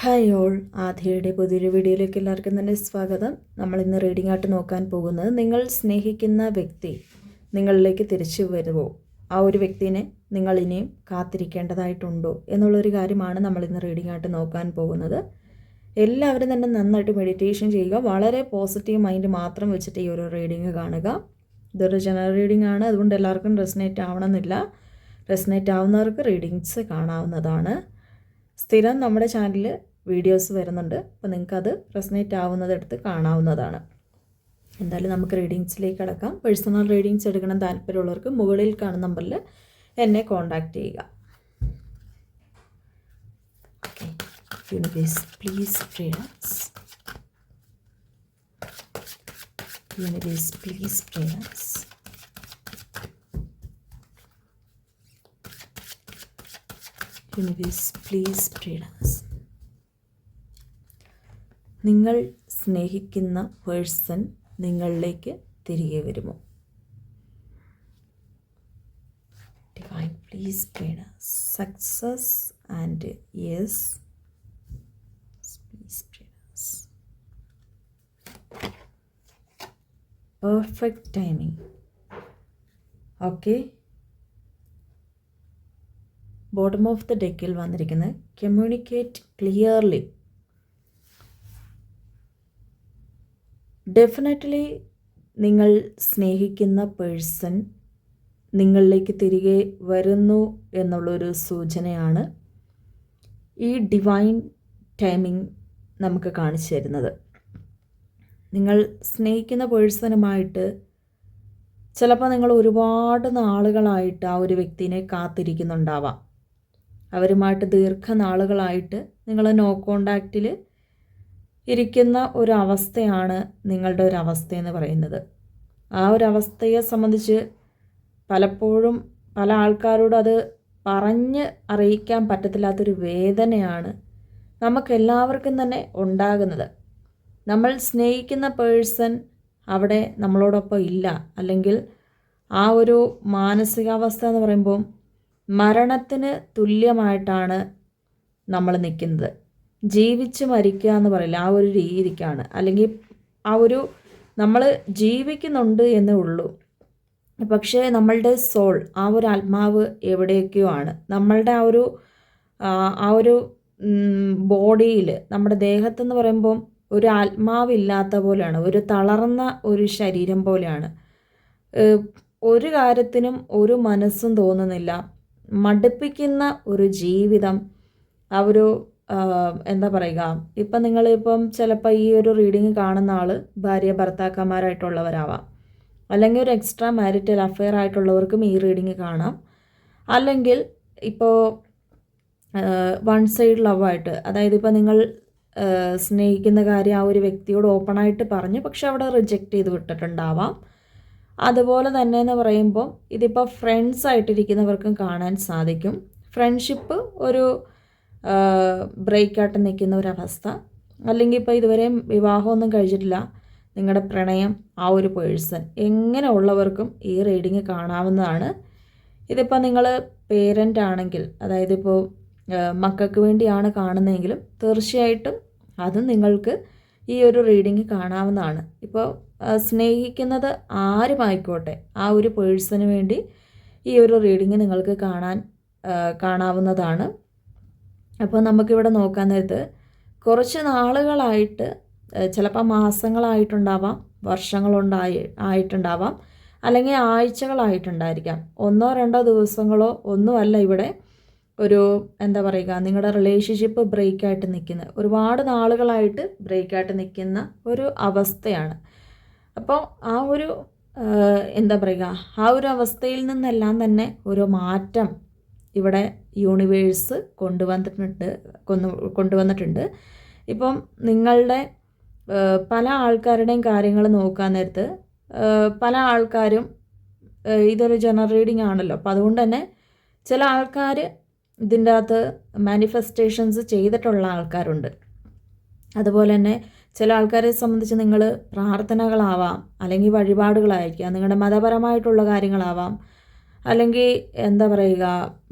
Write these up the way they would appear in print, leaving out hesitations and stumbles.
Hi all, ആദ്യയുടെ പുതിയൊരു വീഡിയോയിലേക്ക് എല്ലാവർക്കും തന്നെ സ്വാഗതം. നമ്മളിന്ന് റീഡിംഗ് ആയിട്ട് നോക്കാൻ പോകുന്നത് നിങ്ങൾ സ്നേഹിക്കുന്ന വ്യക്തി നിങ്ങളിലേക്ക് തിരിച്ചു വരുമോ, ആ ഒരു വ്യക്തിനെ നിങ്ങൾ ഇനിയും കാത്തിരിക്കേണ്ടതായിട്ടുണ്ടോ എന്നുള്ളൊരു കാര്യമാണ് നമ്മളിന്ന് റീഡിംഗ് ആയിട്ട് നോക്കാൻ പോകുന്നത്. എല്ലാവരും തന്നെ നന്നായിട്ട് മെഡിറ്റേഷൻ ചെയ്യുക. വളരെ പോസിറ്റീവ് മൈൻഡ് മാത്രം വെച്ചിട്ട് ഈ ഒരു റീഡിംഗ് കാണുക. ഇതൊരു ജനറൽ റീഡിംഗ് ആണ്, അതുകൊണ്ട് എല്ലാവർക്കും റെസനേറ്റ് ആവണമെന്നില്ല. റെസനേറ്റ് ആവുന്നവർക്ക് റീഡിങ്സ് കാണാവുന്നതാണ്. സ്ഥിരം നമ്മുടെ ചാനലിൽ വീഡിയോസ് വരുന്നുണ്ട്, അപ്പോൾ നിങ്ങൾക്കത് റെസനേറ്റ് ആവുന്നതെടുത്ത് കാണാവുന്നതാണ്. എന്തായാലും നമുക്ക് റീഡിങ്സിലേക്ക് കടക്കാം. പേഴ്സണൽ റീഡിങ്സ് എടുക്കണം താല്പര്യമുള്ളവർക്ക് മുകളിൽ കാണുന്ന നമ്പറിൽ എന്നെ കോൺടാക്റ്റ് ചെയ്യുക. Universe please freedoms. Universe please freedoms. Universe please freedoms. നിങ്ങൾ സ്നേഹിക്കുന്ന പേഴ്സൺ നിങ്ങളിലേക്ക് തിരികെ വരുമോ? Divine please freedoms. Success and yes please freedoms. Perfect timing. Okay, bottom of the ഡെക്കിൽ വന്നിരിക്കുന്നത് കമ്മ്യൂണിക്കേറ്റ് ക്ലിയർലി. ഡെഫിനറ്റ്ലി നിങ്ങൾ സ്നേഹിക്കുന്ന പേഴ്സൺ നിങ്ങളിലേക്ക് തിരികെ വരുന്നു എന്നുള്ളൊരു സൂചനയാണ് ഈ ഡിവൈൻ ടൈമിംഗ് നമുക്ക് കാണിച്ചു തരുന്നത്. നിങ്ങൾ സ്നേഹിക്കുന്ന പേഴ്സണുമായിട്ട് ചിലപ്പോൾ നിങ്ങൾ ഒരുപാട് നാളുകളായിട്ട് ആ ഒരു വ്യക്തിനെ കാത്തിരിക്കുന്നുണ്ടാവാം. അവരുമായിട്ട് ദീർഘനാളുകളായിട്ട് നിങ്ങൾ നോ കോണ്ടാക്റ്റിൽ ഇരിക്കുന്ന ഒരു അവസ്ഥയാണ് നിങ്ങളുടെ ഒരു അവസ്ഥയെന്ന് പറയുന്നത്. ആ ഒരു അവസ്ഥയെ സംബന്ധിച്ച് പലപ്പോഴും പല ആൾക്കാരോട് അത് പറഞ്ഞ് അറിയിക്കാൻ പറ്റത്തില്ലാത്തൊരു വേദനയാണ് നമുക്കെല്ലാവർക്കും തന്നെ ഉണ്ടാകുന്നത്. നമ്മൾ സ്നേഹിക്കുന്ന പേഴ്സൺ അവിടെ നമ്മളോടൊപ്പം ഇല്ല, അല്ലെങ്കിൽ ആ ഒരു മാനസികാവസ്ഥ എന്ന് പറയുമ്പോൾ മരണത്തിന് തുല്യമായിട്ടാണ് നമ്മൾ നിൽക്കുന്നത്. ജീവിച്ച് മരിക്കുക എന്ന് പറയില്ല, ആ ഒരു രീതിക്കാണ്. അല്ലെങ്കിൽ ആ ഒരു നമ്മൾ ജീവിക്കുന്നുണ്ട് എന്നേ ഉള്ളൂ, പക്ഷേ നമ്മളുടെ സോൾ, ആ ഒരു ആത്മാവ് എവിടെയൊക്കെയോ ആണ്. നമ്മളുടെ ആ ഒരു ബോഡിയിൽ, നമ്മുടെ ദേഹത്തെന്ന് പറയുമ്പം ഒരു ആത്മാവില്ലാത്ത പോലെയാണ്, ഒരു തളർന്ന ഒരു ശരീരം പോലെയാണ്. ഒരു കാര്യത്തിനും ഒരു മനസ്സും തോന്നുന്നില്ല. മടുപ്പിക്കുന്ന ഒരു ജീവിതം. ആ ഒരു എന്താ പറയുക, ഇപ്പം നിങ്ങളിപ്പം ചിലപ്പോൾ ഈ ഒരു റീഡിങ് കാണുന്ന ആൾ ഭാര്യ ഭർത്താക്കന്മാരായിട്ടുള്ളവരാവാം, അല്ലെങ്കിൽ ഒരു എക്സ്ട്രാ മാരിറ്റൽ അഫെയർ ആയിട്ടുള്ളവർക്കും ഈ റീഡിങ് കാണാം. അല്ലെങ്കിൽ ഇപ്പോൾ വൺ സൈഡ് ലവായിട്ട്, അതായത് ഇപ്പോൾ നിങ്ങൾ സ്നേഹിക്കുന്ന കാര്യം ആ ഒരു വ്യക്തിയോട് ഓപ്പണായിട്ട് പറഞ്ഞു, പക്ഷെ അവിടെ റിജക്റ്റ് ചെയ്ത് വിട്ടിട്ടുണ്ടാവാം. അതുപോലെ തന്നെ എന്ന് പറയുമ്പോൾ ഇതിപ്പോൾ ഫ്രണ്ട്സ് ആയിട്ടിരിക്കുന്നവർക്കും കാണാൻ സാധിക്കും. ഫ്രണ്ട്ഷിപ്പ് ഒരു ബ്രേക്കായിട്ട് നിൽക്കുന്ന ഒരവസ്ഥ. അല്ലെങ്കിൽ ഇപ്പോൾ ഇതുവരെയും വിവാഹമൊന്നും കഴിച്ചിട്ടില്ല, നിങ്ങളുടെ പ്രണയം, ആ ഒരു പേഴ്സൺ, എങ്ങനെ ഉള്ളവർക്കും ഈ റീഡിങ് കാണാവുന്നതാണ്. ഇതിപ്പോൾ നിങ്ങൾ പേരൻ്റ് ആണെങ്കിൽ, അതായത് ഇപ്പോൾ മക്കൾക്ക് വേണ്ടിയാണ് കാണുന്നതെങ്കിലും തീർച്ചയായിട്ടും അതും നിങ്ങൾക്ക് ഈ ഒരു റീഡിങ് കാണാവുന്നതാണ്. ഇപ്പോൾ സ്നേഹിക്കുന്നത് ആരുമായിക്കോട്ടെ, ആ ഒരു പേഴ്സണിന് വേണ്ടി ഈ ഒരു റീഡിങ് നിങ്ങൾക്ക് കാണാവുന്നതാണ്. അപ്പോൾ നമുക്കിവിടെ നോക്കാൻ നേരത്ത് കുറച്ച് നാളുകളായിട്ട്, ചിലപ്പോൾ മാസങ്ങളായിട്ടുണ്ടാവാം, ആയിട്ടുണ്ടാവാം, അല്ലെങ്കിൽ ആഴ്ചകളായിട്ടുണ്ടായിരിക്കാം. 1-2 ദിവസങ്ങളോ ഒന്നുമല്ല. ഇവിടെ ഒരു എന്താ പറയുക, നിങ്ങളുടെ റിലേഷൻഷിപ്പ് ബ്രേക്കായിട്ട് നിൽക്കുന്ന, ഒരുപാട് നാളുകളായിട്ട് ബ്രേക്കായിട്ട് നിൽക്കുന്ന ഒരു അവസ്ഥയാണ്. അപ്പോൾ ആ ഒരു എന്താ പറയുക, ആ ഒരു അവസ്ഥയിൽ നിന്നെല്ലാം തന്നെ ഒരു മാറ്റം ഇവിടെ യൂണിവേഴ്സ് കൊണ്ടുവന്നിട്ടുണ്ട്. ഇപ്പം നിങ്ങളുടെ പല ആൾക്കാരുടെയും കാര്യങ്ങൾ നോക്കാൻ നേരത്ത് പല ആൾക്കാരും, ഇതൊരു ജനറൽ റീഡിംഗ് ആണല്ലോ, അപ്പോൾ അതുകൊണ്ട് തന്നെ ചില ആൾക്കാർ ഇതിൻ്റെ അകത്ത് മാനിഫെസ്റ്റേഷൻസ് ചെയ്തിട്ടുള്ള ആൾക്കാരുണ്ട്. അതുപോലെ തന്നെ ചില ആൾക്കാരെ സംബന്ധിച്ച് നിങ്ങൾ പ്രാർത്ഥനകളാവാം, അല്ലെങ്കിൽ വഴിപാടുകളായിരിക്കാം, നിങ്ങളുടെ മതപരമായിട്ടുള്ള കാര്യങ്ങളാവാം, അല്ലെങ്കിൽ എന്താ പറയുക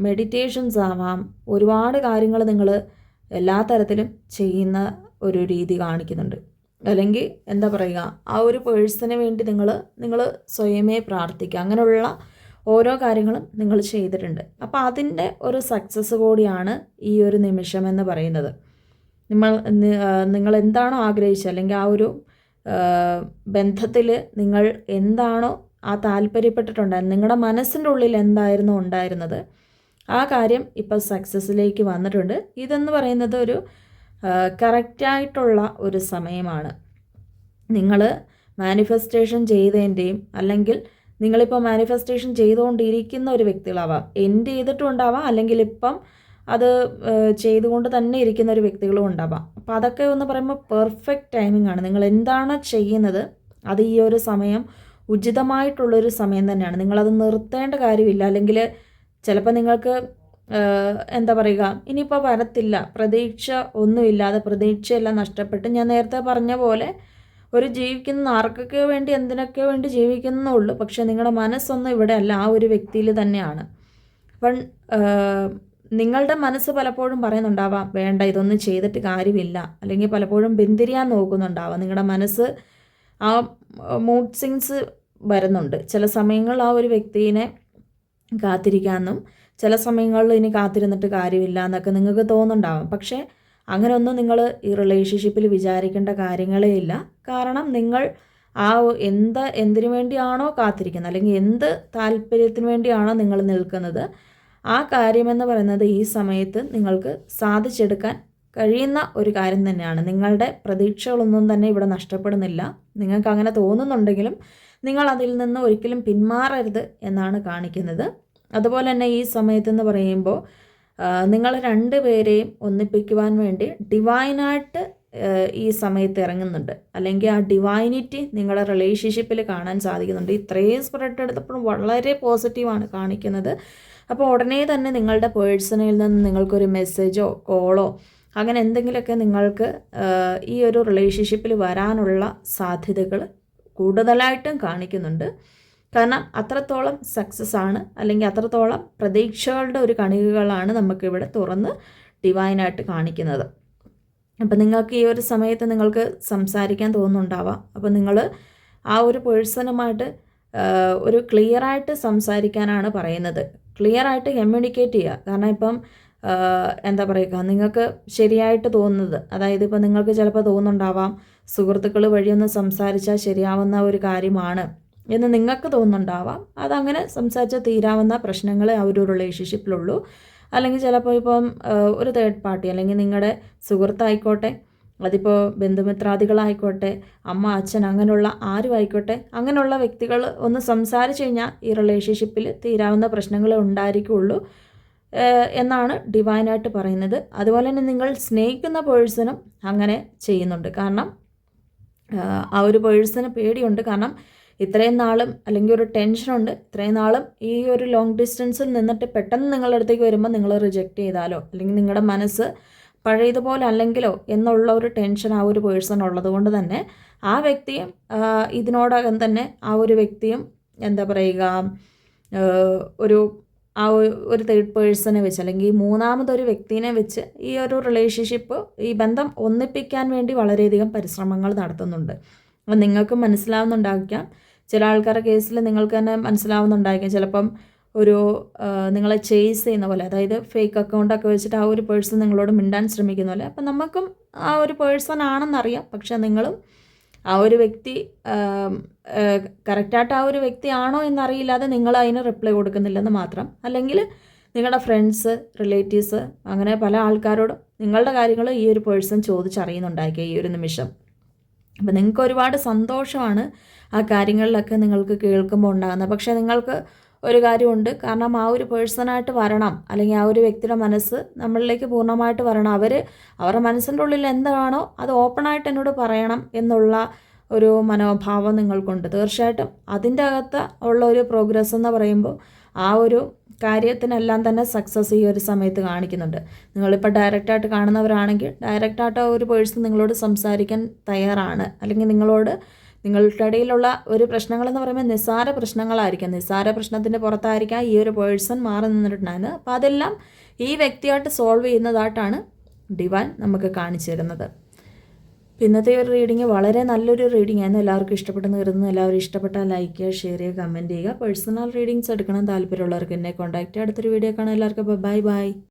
മെഡിറ്റേഷൻസ് ആവാം, ഒരുപാട് കാര്യങ്ങൾ നിങ്ങൾ എല്ലാ തരത്തിലും ചെയ്യുന്ന ഒരു രീതി കാണിക്കുന്നുണ്ട്. അല്ലെങ്കിൽ എന്താ പറയുക, ആ ഒരു പേഴ്സണിന് വേണ്ടി നിങ്ങൾ സ്വയമേ പ്രാർത്ഥിക്കുക. അങ്ങനെയുള്ള ഓരോ കാര്യങ്ങളും നിങ്ങൾ ചെയ്തിട്ടുണ്ട്. അപ്പോൾ അതിൻ്റെ ഒരു സക്സസ് കൂടിയാണ് ഈ ഒരു നിമിഷം എന്ന് പറയുന്നത്. നിങ്ങൾ എന്താണോ ആഗ്രഹിച്ചത്, അല്ലെങ്കിൽ ആ ഒരു ബന്ധത്തിൽ നിങ്ങൾ എന്താണോ ആ താല്പര്യപ്പെട്ടിട്ടുണ്ടായിരുന്നത്, നിങ്ങളുടെ മനസ്സിൻ്റെ ഉള്ളിൽ എന്തായിരുന്നു ഉണ്ടായിരുന്നത്, ആ കാര്യം ഇപ്പോൾ സക്സസ്സിലേക്ക് വന്നിട്ടുണ്ട്. ഇതെന്ന് പറയുന്നത് ഒരു കറക്റ്റായിട്ടുള്ള ഒരു സമയമാണ്. നിങ്ങൾ മാനിഫെസ്റ്റേഷൻ ചെയ്തതിൻ്റെയും, അല്ലെങ്കിൽ നിങ്ങളിപ്പോൾ മാനിഫെസ്റ്റേഷൻ ചെയ്തുകൊണ്ടിരിക്കുന്ന ഒരു വ്യക്തികളാവാം, എൻഡ് ചെയ്തിട്ടുണ്ടാവാം, അല്ലെങ്കിൽ ഇപ്പം അത് ചെയ്തുകൊണ്ട് തന്നെ ഇരിക്കുന്ന ഒരു വ്യക്തികളും ഉണ്ടാവാം. അപ്പോൾ അതൊക്കെ എന്ന് പറയുമ്പോൾ പെർഫെക്റ്റ് ടൈമിംഗ് ആണ്. നിങ്ങൾ എന്താണ് ചെയ്യുന്നത് അത് ഈ ഒരു സമയം ഉചിതമായിട്ടുള്ളൊരു സമയം തന്നെയാണ്. നിങ്ങളത് നിർത്തേണ്ട കാര്യമില്ല. അല്ലെങ്കിൽ ചിലപ്പോൾ നിങ്ങൾക്ക് എന്താ പറയുക, ഇനിയിപ്പോൾ വരത്തില്ല, പ്രതീക്ഷ ഒന്നുമില്ലാതെ പ്രതീക്ഷയെല്ലാം നഷ്ടപ്പെട്ട്, ഞാൻ നേരത്തെ പറഞ്ഞ പോലെ ഒരു ജീവിക്കുന്ന ആർക്കൊക്കെ വേണ്ടി എന്തിനൊക്കെ വേണ്ടി ജീവിക്കുന്നുള്ളൂ, പക്ഷെ നിങ്ങളുടെ മനസ്സൊന്നും ഇവിടെ അല്ല, ആ ഒരു വ്യക്തിയിൽ തന്നെയാണ്. അപ്പം നിങ്ങളുടെ മനസ്സ് പലപ്പോഴും പറയുന്നുണ്ടാവാം, വേണ്ട ഇതൊന്നും ചെയ്തിട്ട് കാര്യമില്ല, അല്ലെങ്കിൽ പലപ്പോഴും ബന്ധിരിയാൻ നോക്കുന്നുണ്ടാവാം. നിങ്ങളുടെ മനസ്സ് ആ മൂഡ് സ്വിങ്സ് വരുന്നുണ്ട്. ചില സമയങ്ങളിൽ ആ ഒരു വ്യക്തിയെ കാത്തിരിക്കാമെന്നും ചില സമയങ്ങളിൽ ഇനി കാത്തിരുന്നിട്ട് കാര്യമില്ല എന്നൊക്കെ നിങ്ങൾക്ക് തോന്നുന്നുണ്ടാവാം. പക്ഷേ അങ്ങനെയൊന്നും നിങ്ങൾ ഈ റിലേഷൻഷിപ്പിൽ വിചാരിക്കേണ്ട കാര്യങ്ങളേ ഇല്ല. കാരണം നിങ്ങൾ ആ എന്തിനു വേണ്ടിയാണോ കാത്തിരിക്കുന്നത്, അല്ലെങ്കിൽ എന്ത് താല്പര്യത്തിന് വേണ്ടിയാണോ നിങ്ങൾ നിൽക്കുന്നത്, ആ കാര്യമെന്ന് പറയുന്നത് ഈ സമയത്ത് നിങ്ങൾക്ക് സാധിച്ചെടുക്കാൻ കഴിയുന്ന ഒരു കാര്യം തന്നെയാണ്. നിങ്ങളുടെ പ്രതീക്ഷകളൊന്നും തന്നെ ഇവിടെ നഷ്ടപ്പെടുന്നില്ല. നിങ്ങൾക്ക് അങ്ങനെ തോന്നുന്നുണ്ടെങ്കിലും നിങ്ങൾ അതിൽ നിന്ന് ഒരിക്കലും പിന്മാറരുത് എന്നാണ് കാണിക്കുന്നത്. അതുപോലെ തന്നെ ഈ സമയത്തെന്ന് പറയുമ്പോൾ നിങ്ങൾ രണ്ടുപേരെയും ഒന്നിപ്പിക്കുവാൻ വേണ്ടി ഡിവൈനായിട്ട് ഈ സമയത്ത് ഇറങ്ങുന്നുണ്ട്. അല്ലെങ്കിൽ ആ ഡിവൈനിറ്റി നിങ്ങളുടെ റിലേഷൻഷിപ്പിൽ കാണാൻ സാധിക്കുന്നുണ്ട്. ഇത്രയും സ്പ്രെഡ് എടുത്തപ്പോഴും വളരെ പോസിറ്റീവാണ് കാണിക്കുന്നത്. അപ്പോൾ ഉടനെ തന്നെ നിങ്ങളുടെ പേഴ്സണിൽ നിന്ന് നിങ്ങൾക്കൊരു മെസ്സേജോ കോളോ അങ്ങനെ എന്തെങ്കിലുമൊക്കെ നിങ്ങൾക്ക് ഈ ഒരു റിലേഷൻഷിപ്പിൽ വരാനുള്ള സാധ്യതകൾ കൂടുതലായിട്ടും കാണിക്കുന്നുണ്ട്. കാരണം അത്രത്തോളം സക്സസ് ആണ്, അല്ലെങ്കിൽ അത്രത്തോളം പ്രതീക്ഷകളുടെ ഒരു കണികകളാണ് നമുക്കിവിടെ തുറന്ന് ഡിവൈനായിട്ട് കാണിക്കുന്നത്. അപ്പം നിങ്ങൾക്ക് ഈ ഒരു സമയത്ത് നിങ്ങൾക്ക് സംസാരിക്കാൻ തോന്നുന്നുണ്ടാവാം. അപ്പോൾ നിങ്ങൾ ആ ഒരു പേഴ്സണുമായിട്ട് ഒരു ക്ലിയറായിട്ട് സംസാരിക്കാനാണ് പറയുന്നത്. ക്ലിയറായിട്ട് കമ്മ്യൂണിക്കേറ്റ് ചെയ്യുക. കാരണം ഇപ്പം എന്താ പറയുക, നിങ്ങൾക്ക് ശരിയായിട്ട് തോന്നുന്നത്, അതായത് ഇപ്പം നിങ്ങൾക്ക് ചിലപ്പോൾ തോന്നുന്നുണ്ടാവാം സുഹൃത്തുക്കൾ വഴിയൊന്ന് സംസാരിച്ചാൽ ശരിയാവുന്ന ഒരു കാര്യമാണ് എന്ന് നിങ്ങൾക്ക് തോന്നുന്നുണ്ടാവാം. അതങ്ങനെ സംസാരിച്ചാൽ തീരാവുന്ന പ്രശ്നങ്ങളെ ആ ഒരു റിലേഷൻഷിപ്പിലുള്ളൂ. അല്ലെങ്കിൽ ചിലപ്പോൾ ഇപ്പം ഒരു തേർഡ് പാർട്ടി, അല്ലെങ്കിൽ നിങ്ങളുടെ സുഹൃത്തായിക്കോട്ടെ, അതിപ്പോൾ ബന്ധുമിത്രാദികളായിക്കോട്ടെ, അമ്മ അച്ഛൻ, അങ്ങനെയുള്ള ആരും ആയിക്കോട്ടെ, അങ്ങനെയുള്ള വ്യക്തികൾ ഒന്ന് സംസാരിച്ച് കഴിഞ്ഞാൽ ഈ റിലേഷൻഷിപ്പിൽ തീരാവുന്ന പ്രശ്നങ്ങളെ ഉണ്ടായിരിക്കുള്ളൂ എന്നാണ് ഡിവൈനായിട്ട് പറയുന്നത്. അതുപോലെ തന്നെ നിങ്ങൾ സ്നേഹിക്കുന്ന പേഴ്സണും അങ്ങനെ ചെയ്യുന്നുണ്ട്. കാരണം ആ ഒരു പേഴ്സണ് പേടിയുണ്ട്. കാരണം ഇത്രയും നാളും, അല്ലെങ്കിൽ ഒരു ടെൻഷനുണ്ട്, ഇത്രയും നാളും ഈ ഒരു ലോങ് ഡിസ്റ്റൻസിൽ നിന്നിട്ട് പെട്ടെന്ന് നിങ്ങളുടെ അടുത്തേക്ക് വരുമ്പോൾ നിങ്ങൾ റിജക്റ്റ് ചെയ്താലോ, അല്ലെങ്കിൽ നിങ്ങളുടെ മനസ്സ് പഴയതുപോലെ അല്ലെങ്കിലോ എന്നുള്ള ഒരു ടെൻഷൻ ആ ഒരു പേഴ്സൺ ഉള്ളത് കൊണ്ട് തന്നെ ആ വ്യക്തിയും ഇതിനോടകം തന്നെ ആ ഒരു വ്യക്തിയും എന്താ പറയുക, ഒരു തേർഡ് പേഴ്സണെ വെച്ച്, അല്ലെങ്കിൽ മൂന്നാമതൊരു വ്യക്തിനെ വെച്ച് ഈ ഒരു റിലേഷൻഷിപ്പ്, ഈ ബന്ധം ഒന്നിപ്പിക്കാൻ വേണ്ടി വളരെയധികം പരിശ്രമങ്ങൾ നടത്തുന്നുണ്ട്. അപ്പം നിങ്ങൾക്ക് മനസ്സിലാവുന്നുണ്ടായിരിക്കാം, ചില ആൾക്കാരുടെ കേസിൽ നിങ്ങൾക്ക് തന്നെ മനസ്സിലാവുന്നുണ്ടായിരിക്കും. ചിലപ്പം ഒരു നിങ്ങളെ ചേസ് ചെയ്യുന്ന പോലെ, അതായത് ഫേക്ക് അക്കൗണ്ടൊക്കെ വെച്ചിട്ട് ആ ഒരു പേഴ്സൺ നിങ്ങളോട് മിണ്ടാൻ ശ്രമിക്കുന്ന പോലെ. അപ്പം നമുക്കും ആ ഒരു പേഴ്സൺ ആണെന്നറിയാം, പക്ഷെ നിങ്ങളും ആ ഒരു വ്യക്തി കറക്റ്റായിട്ട് ആ ഒരു വ്യക്തി ആണോ എന്നറിയില്ലാതെ നിങ്ങൾ അതിന് റിപ്ലൈ കൊടുക്കുന്നില്ലെന്ന് മാത്രം. അല്ലെങ്കിൽ നിങ്ങളുടെ ഫ്രണ്ട്സ്, റിലേറ്റീവ്സ്, അങ്ങനെ പല ആൾക്കാരോടും നിങ്ങളുടെ കാര്യങ്ങൾ ഈ ഒരു പേഴ്സൺ ചോദിച്ചറിയുന്നുണ്ടായിരിക്കുക ഈ ഒരു നിമിഷം. അപ്പം നിങ്ങൾക്ക് ഒരുപാട് സന്തോഷമാണ് ആ കാര്യങ്ങളിലൊക്കെ നിങ്ങൾക്ക് കേൾക്കുമ്പോൾ ഉണ്ടാകുന്നത്. പക്ഷേ നിങ്ങൾക്ക് ഒരു കാര്യമുണ്ട്, കാരണം ആ ഒരു പേഴ്സണായിട്ട് വരണം, അല്ലെങ്കിൽ ആ ഒരു വ്യക്തിയുടെ മനസ്സ് നമ്മളിലേക്ക് പൂർണ്ണമായിട്ട് വരണം. അവരുടെ മനസ്സിൻ്റെ ഉള്ളിൽ എന്താണോ അത് ഓപ്പണായിട്ട് എന്നോട് പറയണം എന്നുള്ള ഒരു മനോഭാവം നിങ്ങൾക്കുണ്ട്. തീർച്ചയായിട്ടും അതിൻ്റെ അകത്ത് ഉള്ള ഒരു പ്രോഗ്രസ് എന്ന് പറയുമ്പോൾ ആ ഒരു കാര്യത്തിനെല്ലാം തന്നെ സക്സസ് ഈ ഒരു സമയത്ത് കാണിക്കുന്നുണ്ട്. നിങ്ങളിപ്പോൾ ഡയറക്റ്റായിട്ട് കാണുന്നവരാണെങ്കിൽ ഡയറക്റ്റായിട്ട് ആ ഒരു പേഴ്സൺ നിങ്ങളോട് സംസാരിക്കാൻ തയ്യാറാണ്. അല്ലെങ്കിൽ നിങ്ങളുടെ ഇടയിലുള്ള ഒരു പ്രശ്നങ്ങളെന്ന് പറയുമ്പോൾ നിസ്സാര പ്രശ്നങ്ങളായിരിക്കാം, നിസ്സാര പ്രശ്നത്തിൻ്റെ പുറത്തായിരിക്കാം ഈ ഒരു പേഴ്സൺ മാറി നിന്നിട്ടുണ്ടായിരുന്നത്. അപ്പോൾ അതെല്ലാം ഈ വ്യക്തിയായിട്ട് സോൾവ് ചെയ്യുന്നതായിട്ടാണ് ഡിവൈൻ നമുക്ക് കാണിച്ചു തരുന്നത്. ഇന്നത്തെ ഒരു റീഡിങ് വളരെ നല്ലൊരു റീഡിംഗ് ആയിരുന്നു. എല്ലാവർക്കും ഇഷ്ടപ്പെട്ടെന്ന് കരുതുന്നു. എല്ലാവരും ഇഷ്ടപ്പെട്ടാൽ ലൈക്ക് ചെയ്യുക, ഷെയർ ചെയ്യുക, കമൻറ്റ് ചെയ്യുക. പേഴ്സണൽ റീഡിങ്സ് എടുക്കണം താല്പര്യമുള്ളവർക്ക് എന്നെ കോൺടാക്റ്റ് ചെയ്യുക. അടുത്തൊരു വീഡിയോ കാണാം. എല്ലാവർക്കും ബൈ ബൈ.